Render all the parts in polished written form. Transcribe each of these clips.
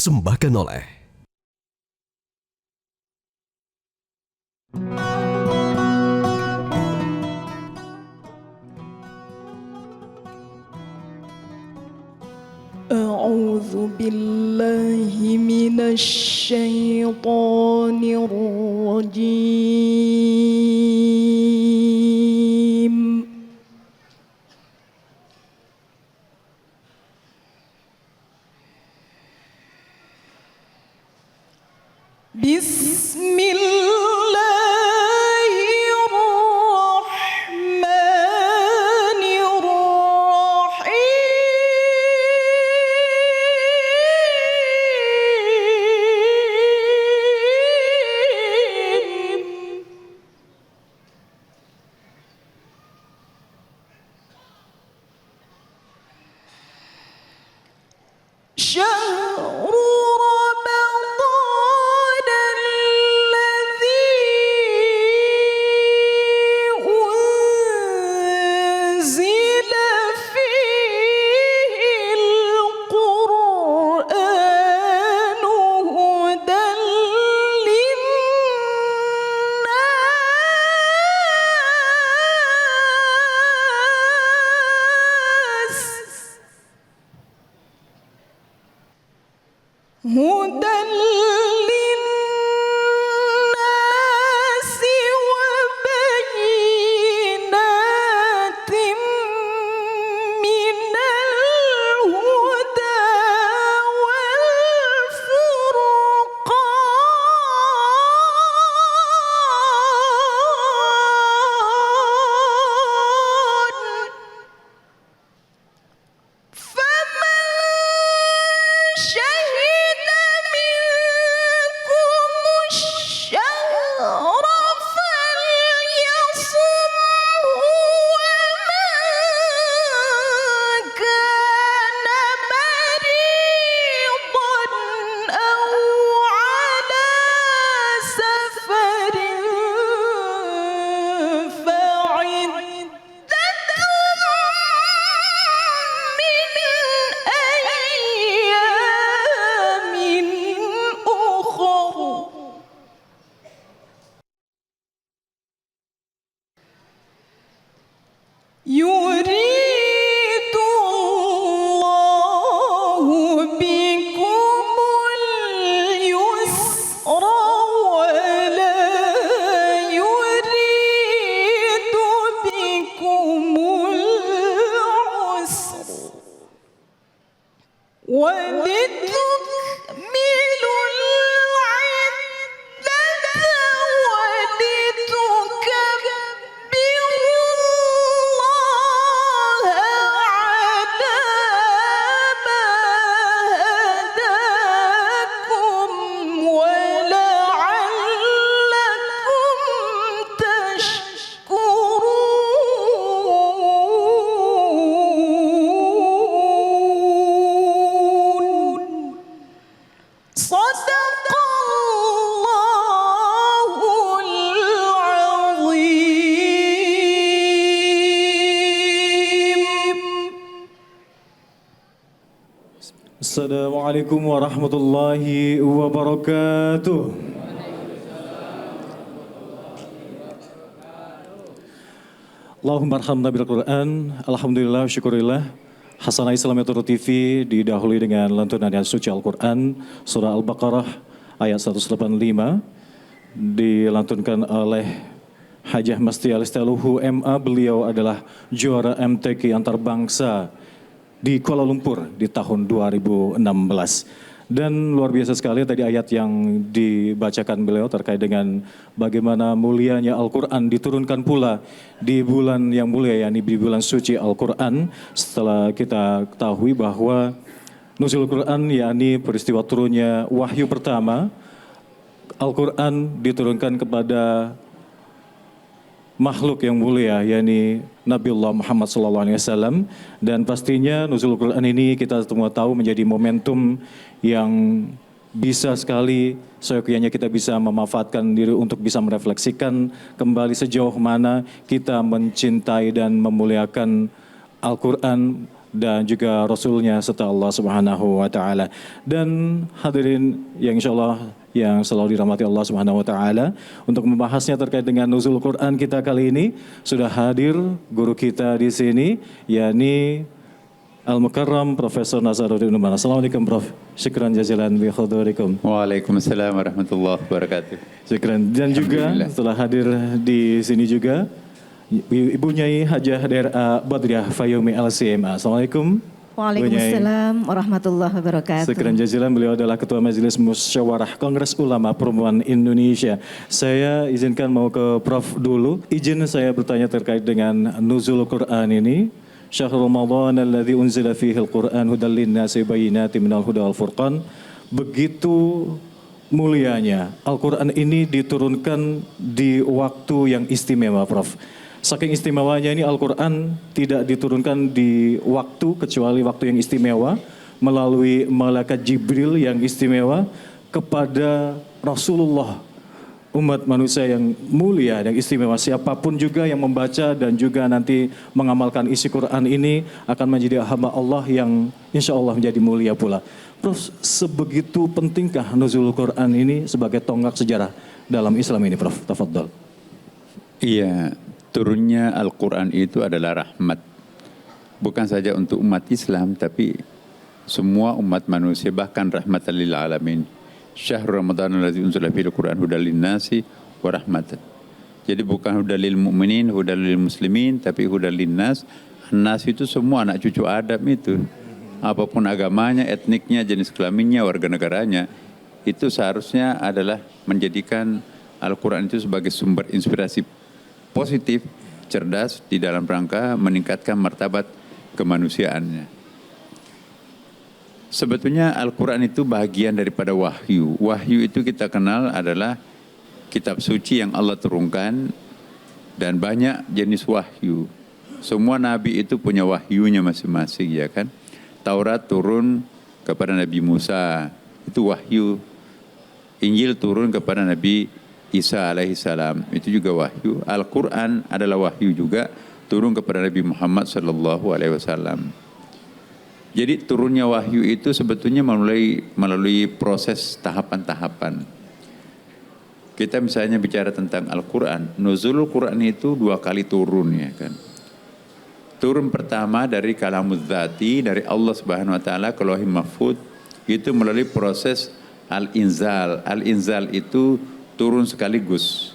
dipersembahkan oleh A'udzu billahi minasy syaithanir rajim. شهر رمضان الذي أنزل فيه القرآن هدى للناس هدى للناس وبينات من الهدى والفرقان فمن شهد منكم الشهر فليصمه ومن كان مريضا أو على سفر فعدة من أيام أخر يريد الله بكم اليسر ولا يريد بكم العسر ولتكملوا العدة ولتكبروا الله على ما هداكم ولعلكم تشكرون صدق الله العظيم. Assalamualaikum warahmatullahi wabarakatuh. Allahumma arhamna bil Quran. Alhamdulillah, syukurillah. Hasanah Islam TV didahului dengan lantunan ayat suci Al-Quran, surah Al-Baqarah ayat 185, dilantunkan oleh Hajah Masti Alistaluhu MA. Beliau adalah juara MTQ antarbangsa di Kuala Lumpur di tahun 2016. Dan luar biasa sekali tadi ayat yang dibacakan beliau terkait dengan bagaimana mulianya Al-Quran diturunkan pula di bulan yang mulia, yakni di bulan suci Al-Quran. Setelah kita ketahui bahwa nuzul Quran yakni peristiwa turunnya wahyu pertama, Al-Quran diturunkan kepada makhluk yang mulia, yakni Nabiullah Muhammad SAW. Dan pastinya nuzul Quran ini kita semua tahu menjadi momentum yang bisa sekali seyogyanya kita bisa memanfaatkan diri untuk bisa merefleksikan kembali sejauh mana kita mencintai dan memuliakan Al-Quran dan juga Rasulnya serta Allah Subhanahu wa taala. Dan hadirin yang insyaallah yang selalu dirahmati Allah Subhanahu wa taala, untuk membahasnya terkait dengan nuzul Quran kita kali ini sudah hadir guru kita di sini, yakni Al-Mukarram Profesor Nazaruddin Umar. Assalamualaikum Prof. Syukran jazilan bi hudurikum. Waalaikumsalam warahmatullahi wabarakatuh. Syukran. Dan juga setelah hadir di sini juga Ibu Nyai Hajah Daerah Badriah Fayumi LCMA. Assalamualaikum. Waalaikumsalam warahmatullahi wabarakatuh. Syukran jazilan, beliau adalah Ketua Majelis Musyawarah Kongres Ulama Perempuan Indonesia. Saya izinkan mau ke Prof dulu. Izin saya bertanya terkait dengan nuzul Quran ini. Syahrul Ramadan alladzi unzila fihi al-Qur'an hudal lin-nasi bayyinatin minal huda wal furqan. Begitu mulianya Al-Qur'an ini diturunkan di waktu yang istimewa, Prof. Saking istimewanya ini Al-Qur'an tidak diturunkan di waktu kecuali waktu yang istimewa melalui malaikat Jibril yang istimewa kepada Rasulullah, umat manusia yang mulia, yang istimewa. Siapapun juga yang membaca dan juga nanti mengamalkan isi Quran ini akan menjadi hamba Allah yang insya Allah menjadi mulia pula. Prof, sebegitu pentingkah nuzul Quran ini sebagai tonggak sejarah dalam Islam ini, Prof? Tafadhol. Iya, turunnya Al-Quran itu adalah rahmat. Bukan saja untuk umat Islam, tapi semua umat manusia, bahkan rahmatan lil alamin. Syahrul Ramadan alladzi unzila fihi al-Qur'an hudal lin-nasi wa rahmatan. Jadi bukan hudal lil mu'minin, hudal lil muslimin, tapi hudal lin-nas. Nas itu semua anak cucu Adam itu. Apapun agamanya, etniknya, jenis kelaminnya, warga negaranya, itu seharusnya adalah menjadikan Al-Quran itu sebagai sumber inspirasi positif, cerdas di dalam rangka meningkatkan martabat kemanusiaannya. Sebetulnya Al-Quran itu bagian daripada wahyu. Wahyu itu kita kenal adalah kitab suci yang Allah turunkan dan banyak jenis wahyu. Semua nabi itu punya wahyunya masing-masing, ya kan? Taurat turun kepada Nabi Musa, itu wahyu. Injil turun kepada Nabi Isa alaihissalam, itu juga wahyu. Al-Quran adalah wahyu juga, turun kepada Nabi Muhammad sallallahu alaihi wasallam. Jadi turunnya wahyu itu sebetulnya melalui proses tahapan-tahapan. Kita misalnya bicara tentang Al-Quran, nuzulul Quran itu 2 kali turun, ya kan. Turun pertama dari kalamuz dzati, dari Allah Subhanahu wa taala ke Lauhul Mahfuz, itu melalui proses al-inzal. Al-inzal itu turun sekaligus.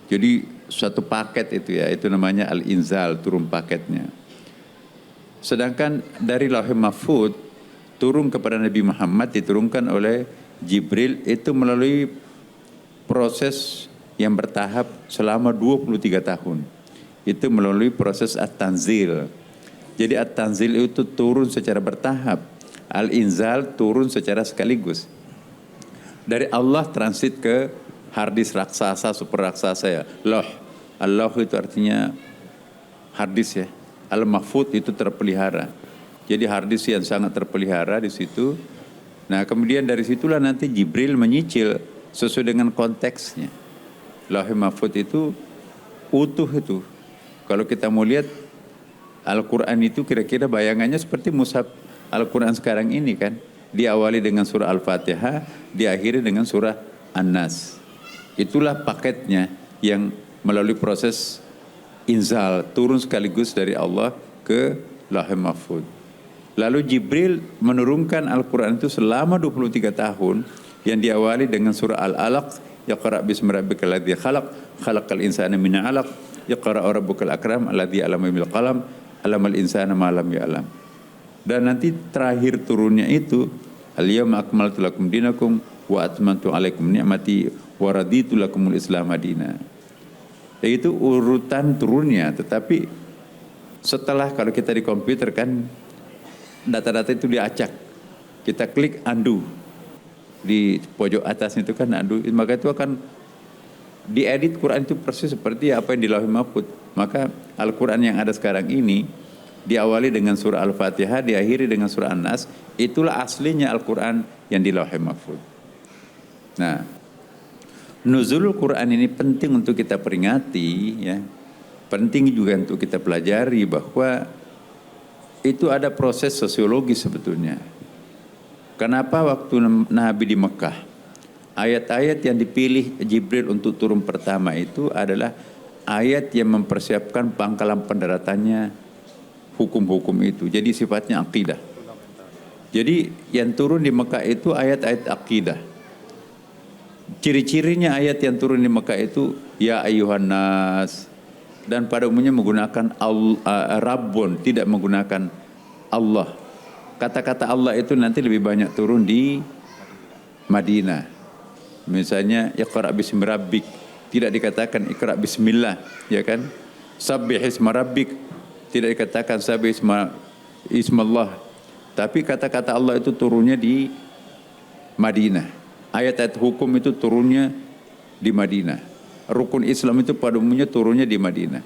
Jadi suatu paket itu, ya, itu namanya al-inzal, turun paketnya. Sedangkan dari Lauhul Mahfuz turun kepada Nabi Muhammad diturunkan oleh Jibril itu melalui proses yang bertahap selama 23 tahun. Itu melalui proses at-tanzil. Jadi at-tanzil itu turun secara bertahap. Al-inzal turun secara sekaligus. Dari Allah transit ke harddisk raksasa, super raksasa, ya. Allah itu artinya harddisk, ya. Al-Mahfuz itu terpelihara. Jadi harddisk yang sangat terpelihara di situ. Nah, kemudian dari situlah nanti Jibril menyicil sesuai dengan konteksnya. Lauhul Mahfuz itu utuh itu. Kalau kita mau lihat Al-Quran itu kira-kira bayangannya seperti mushaf Al-Quran sekarang ini kan. Diawali dengan surah Al-Fatihah, diakhiri dengan surah An-Nas. Itulah paketnya yang melalui proses inzal, turun sekaligus dari Allah ke Lauhul Mahfuz. Lalu Jibril menurunkan Al-Quran itu selama 23 tahun yang diawali dengan surah Al-Alaq, Iqra' bismi rabbikal ladzi khalaq, khalaqal insana min 'alaq, Iqra' wa rabbukal akram alladzi 'allama bil qalam, 'allamal insana ma lam ya'lam. Dan nanti terakhir turunnya itu al-yawma akmaltu lakum dinakum wa atmamtu 'alaikum ni'mati wa raditu lakumul Islam madina. Itu urutan turunnya, tetapi setelah kalau kita di komputer kan data-data itu diacak. Kita klik undo. Di pojok atas itu kan undo, maka itu akan diedit Quran itu persis seperti apa yang di Lauhul Mahfuz. Maka Al-Quran yang ada sekarang ini diawali dengan surah Al-Fatihah, diakhiri dengan surah An-Nas, itulah aslinya Al-Quran yang di Lauhul Mahfuz. Nah, nuzulul Quran ini penting untuk kita peringati, ya. Penting juga untuk kita pelajari bahwa itu ada proses sosiologis sebetulnya. Kenapa waktu Nabi di Mekah, ayat-ayat yang dipilih Jibril untuk turun pertama itu adalah ayat yang mempersiapkan pangkalan pendaratannya hukum-hukum itu. Jadi sifatnya akidah. Jadi yang turun di Mekah itu ayat-ayat akidah. Ciri-cirinya ayat yang turun di Mekah itu ya ayyuhan nas, dan pada umumnya menggunakan Rabbun, tidak menggunakan Allah. Kata-kata Allah itu nanti lebih banyak turun di Madinah. Misalnya iqra bismi rabbik, tidak dikatakan iqra bismillah, ya kan? Sabbih isma rabbik, tidak dikatakan sabbih ismallah. Tapi kata-kata Allah itu turunnya di Madinah. Ayat-ayat hukum itu turunnya di Madinah. Rukun Islam itu pada umumnya turunnya di Madinah.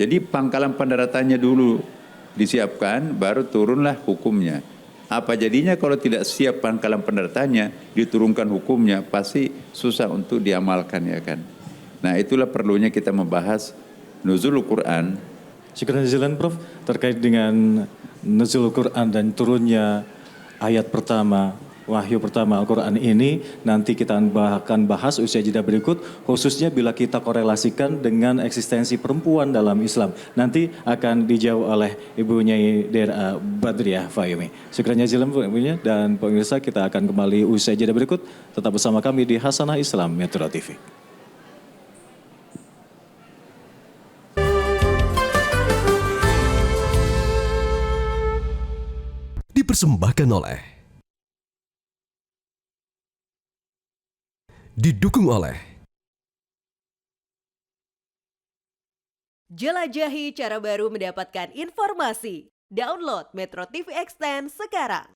Jadi pangkalan pendaratannya dulu disiapkan, baru turunlah hukumnya. Apa jadinya kalau tidak siap pangkalan pendaratannya, diturunkan hukumnya, pasti susah untuk diamalkan, ya kan. Nah, itulah perlunya kita membahas nuzulul Quran. Syukur jazilan Prof, terkait dengan nuzul Quran dan turunnya ayat pertama, wahyu pertama Al-Quran ini, nanti kita akan bahas usia jeda berikut, khususnya bila kita korelasikan dengan eksistensi perempuan dalam Islam. Nanti akan dijawab oleh Ibu Nyai Dera Badriah Fayumi. Syukur jazilan Ibunya, dan pemirsa, kita akan kembali usia jeda berikut. Tetap bersama kami di Hasanah Islam Metro TV. Dipersembahkan oleh, didukung oleh jelajahi cara baru mendapatkan informasi. Download Metro TV Extend sekarang.